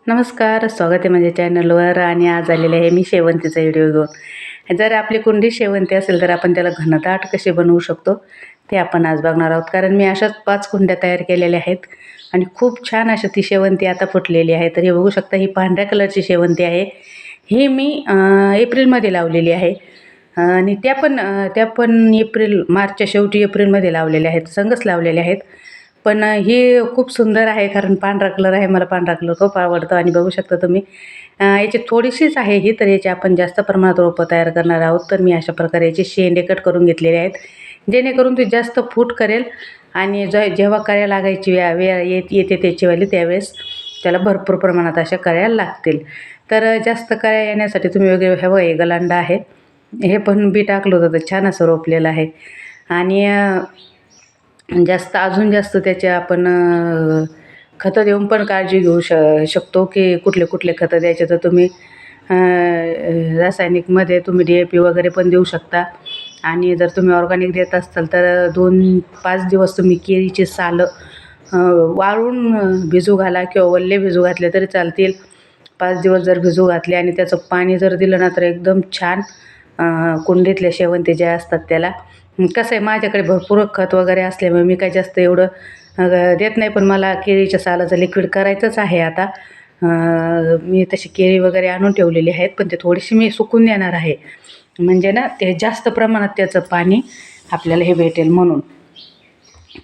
नमस्कार, स्वागत आहे माझ्या चॅनलवर. आणि आज आलेले आहे मी शेवंतीचा व्हिडिओ घेऊन. जर आपली कुंडी शेवंती असेल तर आपण त्याला घनदाट कसे बनवू शकतो ते आपण आज बघणार आहोत. कारण मी अशाच 5 कुंड्या तयार केलेल्या आहेत आणि खूप छान अशी ती शेवंती आता फुटलेली आहे. तर हे बघू शकता, ही पांढऱ्या कलरची शेवंती आहे. ही मी एप्रिलमध्ये लावलेली आहे आणि त्या पण मार्चच्या शेवटी एप्रिलमध्ये लावलेल्या आहेत, संगच लावलेल्या आहेत. पण ही खूप सुंदर आहे कारण पांढरा कलर आहे. मला पांढरा कलर खूप आवडतो. आणि बघू शकता तुम्ही, याची थोडीशीच आहे ही, तर याची आपण जास्त प्रमाणात रोपं तयार करणार आहोत. तर मी अशा प्रकारे याचे शेंडे कट करून घेतलेले आहेत, जेणेकरून ते जास्त फूट करेल आणि जेव्हा कळ्या लागायची वेळ येते त्याचीवाली, त्यावेळेस त्याला भरपूर प्रमाणात अशा कळ्या लागतील. तर जास्त कळ्या येण्यासाठी तुम्ही वगैरे हे गलांडा आहे, हे पण बी टाकलं होतं तर छान असं रोपलेलं आहे. आणि अजून जास्त त्याचे आपण खतं देऊन पण काळजी घेऊ शकतो की कुठले कुठले खतं द्यायचे. तर तुम्ही रासायनिकमध्ये तुम्ही DAP वगैरे पण देऊ शकता. आणि जर तुम्ही ऑर्गॅनिक देत असाल तर 2-5 दिवस तुम्ही केळीची सालं वाळून भिजू घाला किंवा ओले भिजू घातले तरी चालतील. 5 दिवस जर भिजू घातले आणि त्याचं पाणी जर दिलं ना तर एकदम छान कुंडीतल्या शेवंती ज्या असतात त्याला. कसं आहे, माझ्याकडे भरपूर खत वगैरे असल्यामुळे मी काही जास्त एवढं देत नाही. पण मला केळीच्या सालाचं लिक्विड करायचंच आहे आता. मी तशी केळी वगैरे आणून ठेवलेली आहेत, पण ते थोडीशी मी सुकून देणार आहे, म्हणजे ना ते जास्त प्रमाणात त्याचं पाणी आपल्याला हे भेटेल म्हणून.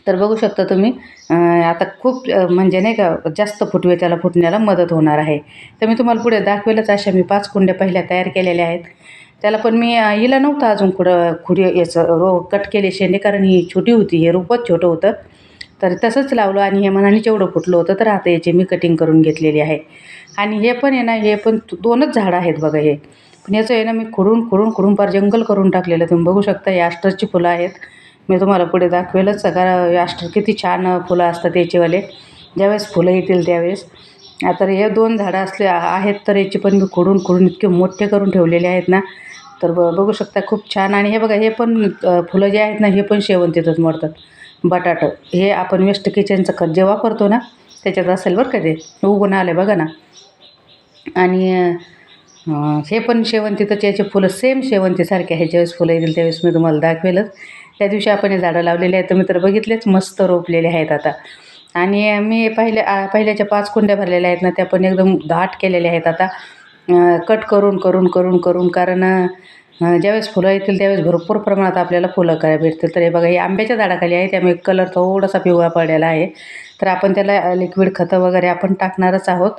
तर बघू शकता तुम्ही, आता खूप म्हणजे नाही का जास्त त्याला फुटण्याला मदत होणार आहे. तर मी तुम्हाला पुढे दाखवेलच. अशा मी 5 कुंड्या पहिल्या तयार केलेल्या आहेत. त्याला पण मी हिला नव्हतं अजून खुडी याचं कट केले शेंडे, कारण ही छोटी होती, हे रोपच छोटं होतं. तर तसंच लावलं आणि हे मनाने जेवढं फुटलं होतं तर आता याची मी कटिंग करून घेतलेली आहे. आणि हे पण आहे ना, हे पण 2च झाडं आहेत बघा हे. पण याचं आहे ना, मी खुडून फार जंगल करून टाकलेलं. तुम्ही बघू शकता, हे ॲस्टरची फुलं आहेत. मी तुम्हाला पुढे दाखवेलच. कारण ॲस्टर किती छान फुलं असतात याचेवाले, ज्यावेळेस फुलं येतील त्यावेळेस. आता हे 2 झाडं आहेत, तर याची पण मी खुडून इतके मोठे करून ठेवलेले आहेत ना. तर बघू शकता खूप छान. आणि हे बघा, हे पण फुलं जे आहेत ना, हे पण शेवंतीतच मोडतात. बटाटं हे आपण वेस्ट किचनचं खत जे वापरतो ना, त्याच्यात असेल बरं का, ते उगून आलं बघा ना. आणि हे पण शेवंतीतच, याचे फुलं सेम शेवंतीसारखे आहे. ज्यावेळेस फुलं येतील त्यावेळेस मी तुम्हाला दाखवेलच. त्या दिवशी आपण हे झाडं लावलेले आहेत, तुम्ही तर बघितलेच, मस्त रोपलेले आहेत आता. आणि मी पहिल्याच्या 5 कुंड्या भरलेल्या आहेत ना, त्या पण एकदम दाट केलेल्या आहेत आता, कट करून. कारण ज्यावेळेस फुलं येतील त्यावेळेस भरपूर प्रमाणात आपल्याला फुलं करायला भेटतील. तर हे बघा, हे आंब्याच्या झाडाखाली आहे, त्यामुळे कलर थोडासा पिवळा पडलेला आहे. तर आपण त्याला लिक्विड खतं वगैरे आपण टाकणारच आहोत.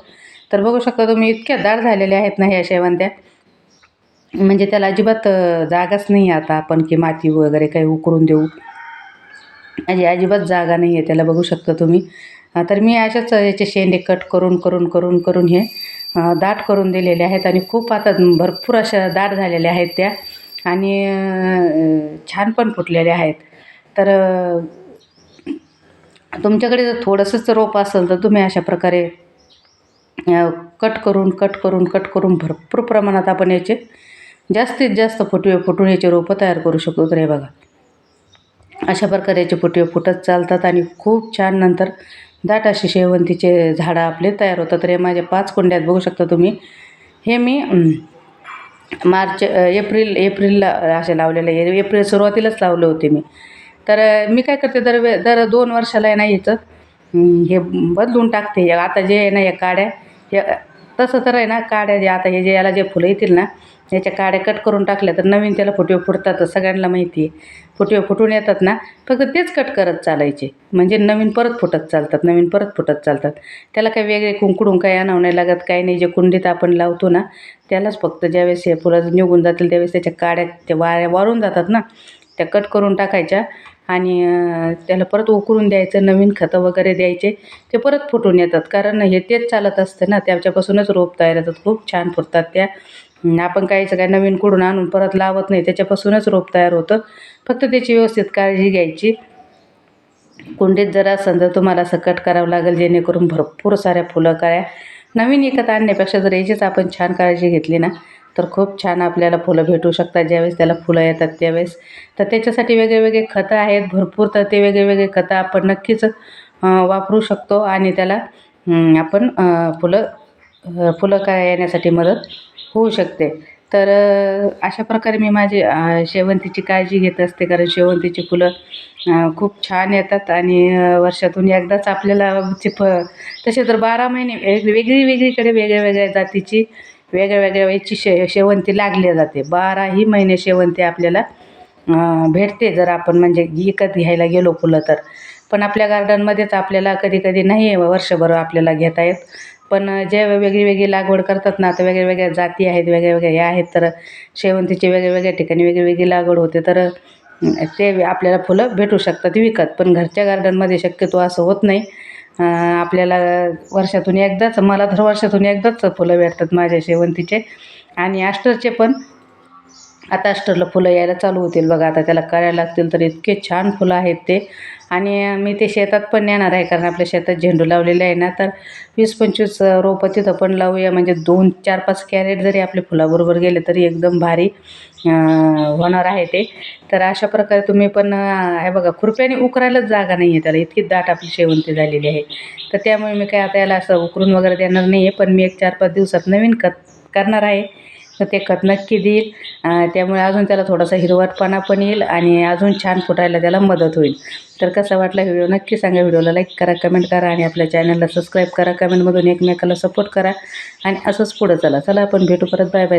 तर बघू शकता तुम्ही, इतक्या दाट झालेल्या आहेत ना ह्या शेवंत्या, म्हणजे त्याला अजिबात जागाच नाही आता आपण की माती वगैरे काही उकरून देऊ, अजिबात जागा नाही आहे त्याला. बघू शकता तुम्ही. तर मी अशाच याचे शेंडे कट करून हे दाट करून दिलेले आहेत. आणि खूप आता भरपूर अशा दाट झालेल्या आहेत त्या. आणि छान पण फुटलेल्या आहेत. तर तुमच्याकडे जर थोडंसंच रोप असेल तर तुम्ही अशा प्रकारे कट करून भरपूर प्रमाणात आपण याचे जास्तीत जास्त फुटून याचे रोपं तयार करू शकतो. तर हे बघा, अशा प्रकारे याचे फुटत चालतात आणि खूप छान नंतर दाट असे शेवंतीचे झाडं आपले तयार होतात. तर हे माझ्या 5 कुंड्यात बघू शकता तुम्ही. हे मी एप्रिलला असे लावलेले आहे. एप्रिल सुरुवातीलाच लावले होते मी. तर मी काय करते, दर 2 वर्षाला आहे ना याचं हे बदलून टाकते. आता जे आहे ना या काड्या, हे तसं तर आहे ना, काड्या जे आता हे जे याला जे फुलं येतील ना, याच्या काड्या कट करून टाकल्या तर नवीन त्याला फुटवे फुटतातच, सगळ्यांना माहिती आहे. फुटवे फुटून येतात ना, फक्त तेच कट करत चालायचे, म्हणजे नवीन परत फुटत चालतात. त्याला काही वेगळे कुंकडून काही आणावं नाही लागत, काही नाही. जे कुंडीत आपण लावतो ना त्यालाच फक्त ज्यावेळेस हे फुलं निघून जातील त्यावेळेस त्याच्या काड्या त्या वाळून जातात ना, त्या कट करून टाकायच्या. आणि त्याला परत उकरून द्यायचं, नवीन खतं वगैरे द्यायचे, ते परत फुटून येतात. कारण हे तेच चालत असतं ना, त्याच्यापासूनच रोप तयार होतात. खूप छान फुटतात त्या. आपण काहीच काय नवीन कुठून आणून परत लावत नाही, त्याच्यापासूनच रोप तयार होतं. फक्त त्याची व्यवस्थित काळजी घ्यायची. कुंडीत जर असेल तर तुम्हाला असं कट करावं लागेल, जेणेकरून भरपूर साऱ्या फुलं कळ्या नवीन विकत आणण्यापेक्षा जर याचीच आपण छान काळजी घेतली ना, तर खूप छान आपल्याला फुलं भेटू शकतात ज्यावेळेस त्याला फुलं येतात त्यावेळेस. तर त्याच्यासाठी वेगळे खतं आहेत भरपूर. तर ते वेगळे खतं आपण नक्कीच वापरू शकतो आणि त्याला आपण फुलं फुलं येण्यासाठी मदत होऊ शकते. तर अशा प्रकारे मी माझी शेवंतीची काळजी घेत असते, कारण शेवंतीची फुलं खूप छान येतात आणि वर्षातून एकदाच आपल्याला तसे तर 12 महिने वेगळीकडे वेगळ्या वेगळ्या जातीची वेगळ्या वेगळ्या वेळची शेवंती लागली जाते. 12ही महिने शेवंती आपल्याला भेटते, जर आपण म्हणजे विकत घ्यायला गेलो फुलं तर. पण आपल्या गार्डनमध्येच आपल्याला कधी-कधी नाही वर्षभर आपल्याला घेता येत. पण जे वेगळी वेगळी लागवड करतात ना, आता वेगळ्या वेगळ्या जाती आहेत, वेगळ्या वेगळ्या हे आहेत, तर शेवंतीची वेगळ्या वेगळ्या ठिकाणी वेगळी वेगळी लागवड होते. तर ते आपल्याला फुलं भेटू शकतात विकत. पण घरच्या गार्डनमध्ये शक्यतो असं होत नाही. आपल्याला वर्षातून एकदाच, मला तर वर्षातून एकदाच फुलं भेटतात माझ्या शेवंतीचे. आणि ॲस्टरचे पण आता ॲस्टरला फुलं यायला चालू होतील बघा. आता त्याला कळ्या लागतील, तर इतके छान फुलं आहेत ते. आणि मी ते शेतात पण नेणार आहे, कारण आपल्या शेतात झेंडू लावलेले आहे ना, तर 20-25 रोपं तिथं पण लावूया. म्हणजे 2, 4-5 कॅरेट जरी आपले फुलाबरोबर गेले तरी एकदम भारी होणार आहे ते. तर अशा प्रकारे तुम्ही पण हे बघा, खुरप्याने उकरायलाच जागा नाही आहे त्याला, इतकी दाट आपली शेवंती झालेली आहे. तर त्यामुळे मी काय आता याला असं उकरून वगैरे देणार नाही आहे, पण मी एक 4-5 दिवसात नवीन खत करणार आहे. तर ते खत नक्की देईल. त्यामुळे अजून त्याला थोडासा हिरवटपणा पण येईल आणि अजून छान फुटायला त्याला मदत होईल. तर कसा वाटला व्हिडिओ नक्की सांगा. व्हिडिओला लाईक करा, कमेंट करा आणि आपल्या चॅनलला सबस्क्राईब करा. कमेंटमधून एकमेकाला सपोर्ट करा आणि असंच पुढं चला. चला आपण भेटू परत. Bye bye.